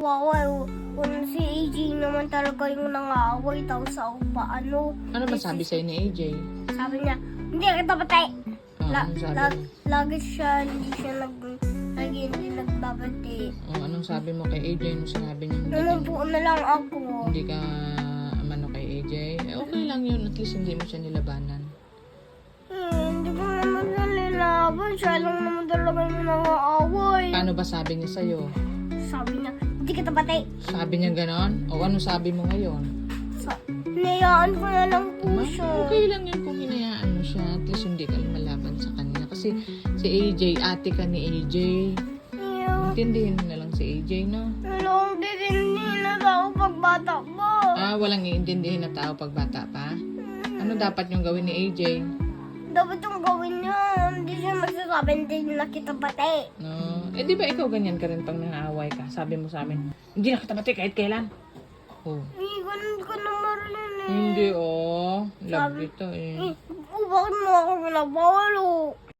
Wow, kung si AJ naman talaga yung nangaaway daw sa paano. Ano ba sabi sa'yo ni AJ? Sabi niya, hindi kita patay. Anong sabi mo? Lagi siya, hindi nagbabati. Anong sabi mo kay AJ? Anong sinabi niya? Numupo na lang ako. Hindi ka mano kay AJ? Okay lang yun. At least hindi mo siya nilabanan. Hindi ko naman siya nilaban. Siya lang naman talaga yung nangaaway. Paano ba sabi niya sa'yo? Sabi niya, hindi kita patay. Sabi niya ganon? O ano sabi mo ngayon? Hinayaan ko na lang po siya. Okay lang yun kung hinayaan mo siya. At least hindi ka lumalaban sa kanya. Kasi si AJ, ate ka ni AJ. Yeah. Intindihin mo na lang si AJ, no? Walang ditindihin na ako pagbata ko. Walang iintindihin na tao pag bata pa? Ano dapat yung gawin ni AJ? Dapat yung gawin niya. Hindi siya magsasabi, hindi na kita patay. No? Di ba ikaw ganyan ka rin pag nangaaway ka? Sabi mo sa amin, hindi na kita pati kahit kailan. Oh. Ganun ka na marinig. Hindi, oh. Love ito, eh. Bakit mo ako pinabawal,